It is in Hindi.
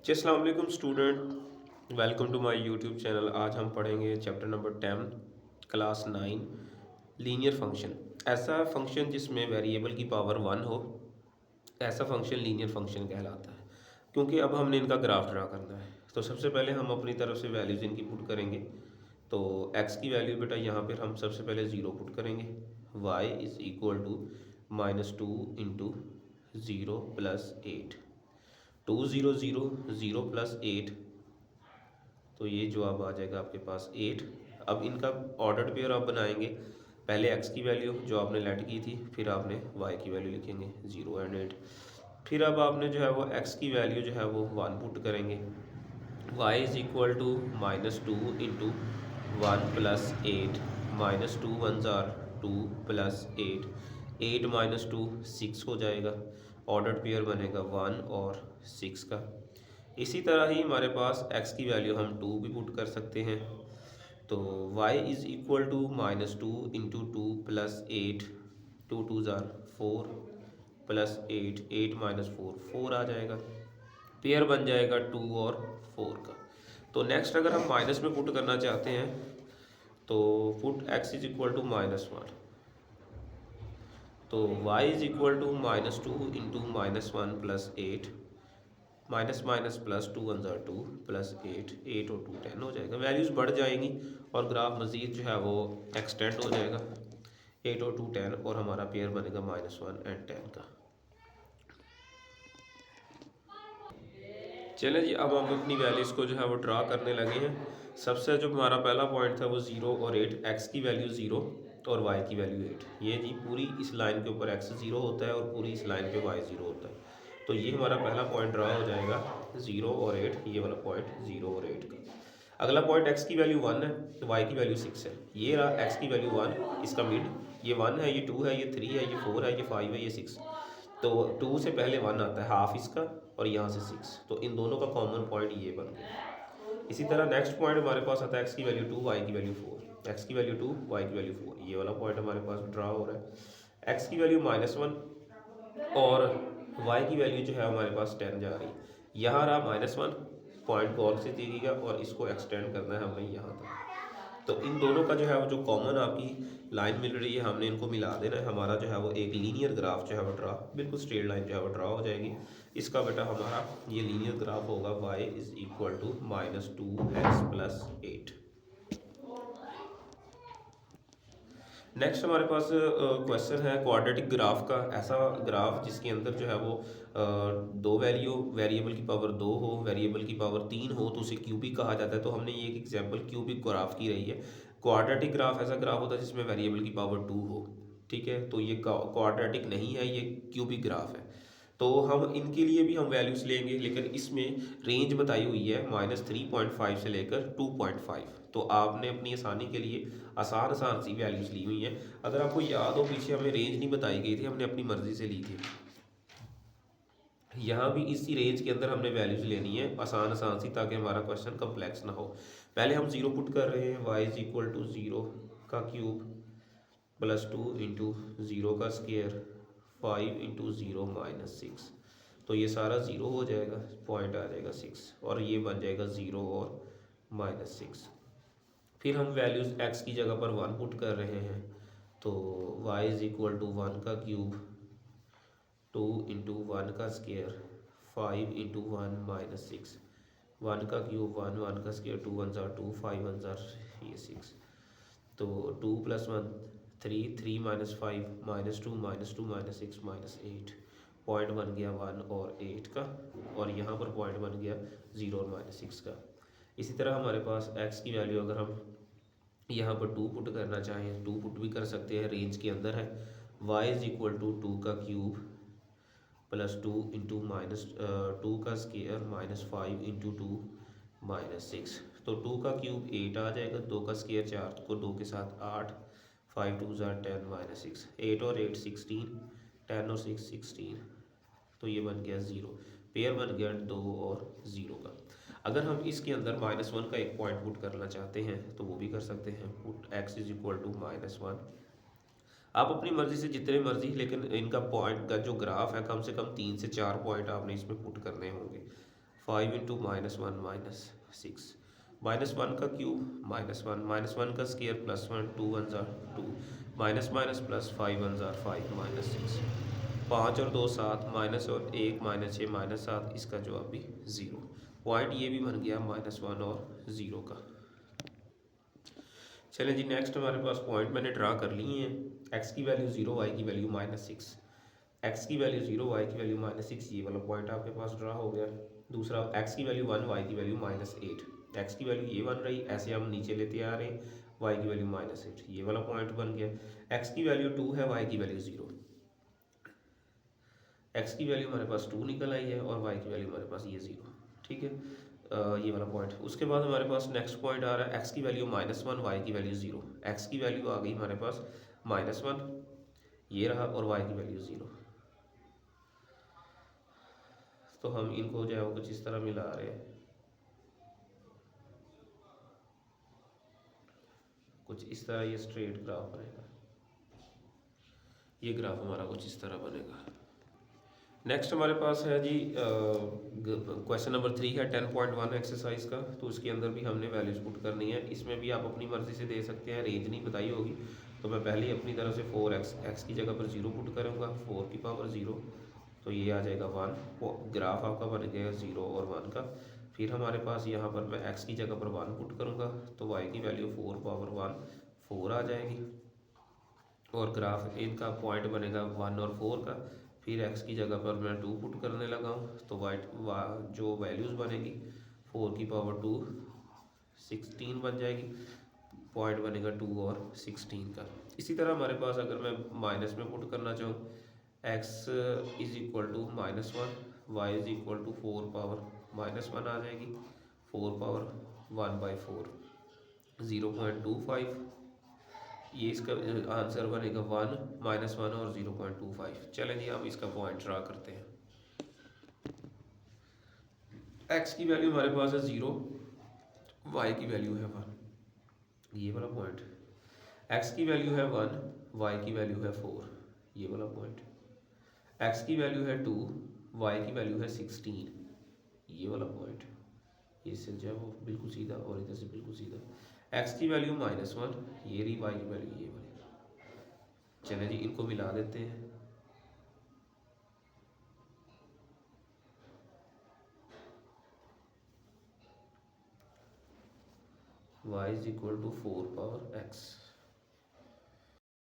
जी अस्सलाम वालेकुम student, welcome to my YouTube channel. आज हम पढ़ेंगे chapter number 10 class 9 linear function. ऐसा फंक्शन जिसमें वेरिएबल की पावर 1 हो, ऐसा फंक्शन लीनियर फंक्शन कहलाता है। क्योंकि अब हमने इनका ग्राफ ड्रा करना है, तो सबसे पहले हम अपनी तरफ से वैल्यूज़ इनकी पुट करेंगे। तो x की वैल्यू बेटा यहाँ पर हम सबसे पहले ज़ीरो पुट करेंगे। y is equal to -2 into zero plus 8। 2 0 0 0 plus 8, तो ये जवाब आ जाएगा आपके पास 8। अब इनका ऑर्डर्ड पेयर आप बनाएंगे। पहले x की वैल्यू जो आपने लेट की थी, फिर आपने y की वैल्यू लिखेंगे 0 एंड 8। फिर अब आपने जो है वो x की वैल्यू जो है वो 1 पुट करेंगे। y is equal to -2 into 1 plus 8। -2 1 ज़ार 2 प्लस 8। 8 -2 6 हो जाएगा। ऑर्डर्ड पेयर बनेगा 1 और 6 का। इसी तरह ही हमारे पास x की वैल्यू हम 2 भी पुट कर सकते हैं। तो y is equal to -2 into 2 plus 8। 2 2 ज़ार 4 प्लस 8। 8 -4 4 आ जाएगा। पेयर बन जाएगा 2 और 4 का। तो नेक्स्ट अगर हम माइनस में पुट करना चाहते हैं, तो put x is equal to -1। तो y is equal to -2 into -1 plus 8। Minus minus plus 2 1 ज़ार 2 प्लस 8। 8 और 2 10 हो जाएगा। वैल्यूज़ बढ़ जाएंगी और ग्राफ मज़ीद जो है वो एक्सटेंड हो जाएगा। 8 और 2 10 और हमारा पेयर बनेगा -1 एंड 10 का। चलें जी, अब हम अपनी वैल्यूज़ को जो है वो ड्रा करने लगे हैं। सबसे जो हमारा पहला पॉइंट था वो 0 और 8। x की वैल्यू 0 और y की वैल्यू 8। ये जी पूरी इस लाइन के ऊपर x 0 होता है और पूरी इस लाइन पे y 0 होता है। तो ये हमारा पहला पॉइंट ड्रा हो जाएगा 0 और 8। ये वाला पॉइंट 0 और 8 का। अगला पॉइंट x की वैल्यू 1 है, y की वैल्यू 6 है। ये रहा x की वैल्यू 1, इसका मिड। ये 1 है, ये 2 है, ये 3 है, ये 4 है, ये 5 है, ये 6। तो 2 से पहले 1 आता है, हाफ इसका, और यहाँ से 6। तो इन दोनों का कॉमन पॉइंट ये बन गया। इसी तरह नेक्स्ट पॉइंट हमारे पास आता है x की वैल्यू 2, y की वैल्यू 4। x की वैल्यू 2, y की वैल्यू 4। ये वाला पॉइंट हमारे पास ड्रा हो रहा है। x की वैल्यू -1 और y की वैल्यू जो है हमारे पास 10 जा रही है। यहाँ रहा -1, पॉइंट को और से दिएगा और इसको एक्सटेंड करना है हमें यहाँ तक। तो इन दोनों का जो है वो जो कॉमन आपकी लाइन मिल रही है, हमने इनको मिला देना है। हमारा जो है वो एक लीनियर ग्राफ जो है वो ड्रा, बिल्कुल स्ट्रेट लाइन जो है वो ड्रा हो जाएगी। इसका बेटा हमारा ये लीनियर ग्राफ होगा y is equal to -2x plus 8। Next हमारे पास क्वेश्चन है क्वाड्रेटिक ग्राफ का। ऐसा ग्राफ जिसके अंदर जो है वो दो वैल्यू, वेरिएबल की पावर 2 हो, वेरिएबल की पावर 3 हो, तो उसे क्यूबिक कहा जाता है। तो हमने ये एक एग्जांपल क्यूबिक ग्राफ की रही है। क्वाड्रेटिक ग्राफ ऐसा ग्राफ होता है जिसमें वेरिएबल की पावर 2 हो। ठीक है, तो ये क्वाड्रेटिक नहीं है, ये क्यूबिक ग्राफ है। तो हम इनके लिए भी हम वैल्यूज़ लेंगे, लेकिन इसमें रेंज बताई हुई है -3.5 से लेकर 2.5। तो आपने अपनी आसानी के लिए आसान आसान सी वैल्यूज़ ली हुई हैं। अगर आपको याद हो, पीछे हमें रेंज नहीं बताई गई थी, हमने अपनी मर्ज़ी से ली थी। यहाँ भी इसी रेंज के अंदर हमने वैल्यूज़ लेनी है, आसान आसान सी, ताकि हमारा क्वेश्चन कम्प्लेक्स ना हो। पहले हम 0 पुट कर रहे हैं। y इज़ इक्वल टू 0 का क्यूब प्लस 2 इंटू 0 का स्क्वायर 5 इंटू 0 -6। तो ये सारा 0 हो जाएगा, पॉइंट आ जाएगा 6 और ये बन जाएगा 0 और -6। फिर हम वैल्यूज़ x की जगह पर 1 पुट कर रहे हैं। तो y इज़ इक्वल टू 1 का क्यूब 2 इंटू 1 का स्क्वायर 5 इंटू 1 -6। 1 का क्यूब 1, 1 का स्क्वायर 2 1 ज़ार 2, 5 1 ज़ार ये 6। तो 2 + 1 3, 3 - 5 -2 -2 -6 -8। पॉइंट बन गया 1 और 8 का, और यहाँ पर पॉइंट बन गया 0 और -6 का। इसी तरह हमारे पास x की वैल्यू अगर हम यहाँ पर 2 पुट करना चाहें, 2 पुट भी कर सकते हैं, रेंज के अंदर है। y इज़ इक्वल टू 2 का क्यूब प्लस 2 इंटू -2 का स्क्वायर -5 इंटू 2 -6। तो 2 का क्यूब 8 आ जाएगा, 2 का स्क्वायर 4 को 2 के साथ 8, 5 2 ज़ार 10 -6। 8 और 8 16, 10 और 6 16। तो ये बन गया 0। पेयर बन गया 2 और 0 का। अगर हम इसके अंदर -1 का एक पॉइंट पुट करना चाहते हैं तो वो भी कर सकते हैं। Put x is equal to -1। आप अपनी मर्ज़ी से जितने मर्ज़ी, लेकिन इनका पॉइंट का जो ग्राफ है, कम से कम 3 से 4 पॉइंट आपने इसमें पुट करने होंगे। 5 इंटू -1 -6 -1 का क्यूब -1 का स्केयर +1 2 1 ज़ार 2 माइनस माइनस प्लस 5 1 ज़ार 5 -6 5 और 2 7 माइनस और 1 -6 -7 इसका जवाब भी 0। पॉइंट ये भी बन गया -1 और 0 का। चलें जी नेक्स्ट हमारे पास पॉइंट मैंने ड्रा कर लिए हैं। एक्स की वैल्यू 0 वाई की वैल्यू -6, एक्स की वैल्यू 0 वाई की वैल्यू -6, ये वाला पॉइंट आपके पास ड्रा हो गया। दूसरा एक्स की वैल्यू 1 वाई की वैल्यू -8, एक्स की वैल्यू ये बन रही, ऐसे हम नीचे लेते आ रहे हैं, वाई की वैल्यू -8, ये वाला पॉइंट बन गया। एक्स की वैल्यू 2 है, वाई की वैल्यू 0, एक्स की वैल्यू हमारे पास 2 निकल आई है और वाई की वैल्यू हमारे पास ये 0, ठीक है। ये वाला पॉइंट। उसके बाद हमारे पास नेक्स्ट पॉइंट आ रहा है एक्स की वैल्यू -1, वाई की वैल्यू 0, एक्स की वैल्यू आ गई हमारे पास -1, ये रहा, और वाई की वैल्यू 0। तो हम इनको जो है वो कुछ इस तरह मिला रहे हैं, कुछ इस तरह ये स्ट्रेट ग्राफ बनेगा, ये ग्राफ हमारा कुछ इस तरह बनेगा। नेक्स्ट हमारे पास है जी क्वेश्चन नंबर 3 है 10.1 एक्सरसाइज का। तो उसके अंदर भी हमने वैल्यूज पुट करनी है। इसमें भी आप अपनी मर्ज़ी से दे सकते हैं, रेंज नहीं बताई होगी, तो मैं पहले ही अपनी तरफ से 4x, एक्स की जगह पर 0 पुट करूँगा, 4 की पावर 0, तो ये आ जाएगा 1, ग्राफ आपका बन गया 0 और 1 का। फिर हमारे पास यहाँ पर मैं x की जगह पर 1 पुट करूँगा, तो y की वैल्यू 4 पावर 1 4 आ जाएगी, और ग्राफ इनका पॉइंट बनेगा 1 और 4 का। फिर x की जगह पर मैं 2 पुट करने लगा हूँ, तो जो वैल्यूज़ बनेगी 4 की पावर 2 16 बन जाएगी, पॉइंट बनेगा 2 और 16 का। इसी तरह हमारे पास अगर मैं माइनस में पुट करना चाहूँ, x is equal to -1, y is equal to 4 power -1 आ जाएगी, 4 पावर 1/4 0.25, ये इसका आंसर बनेगा 1 -1 और 0.25। चलें जी हम इसका पॉइंट ड्रा करते हैं। x की वैल्यू हमारे पास है 0, y की वैल्यू है 1, ये वाला पॉइंट। x की वैल्यू है 1, y की वैल्यू है 4, ये वाला पॉइंट। x की वैल्यू है 2, y की वैल्यू है 16, ये वाला पॉइंट। इससे जो है वो बिल्कुल सीधा, और इधर से बिल्कुल सीधा। x की वैल्यू -1, ये रही, y की वैल्यू ये वाली। चलें जी इनको मिला देते हैं। y is equal to 4 power x,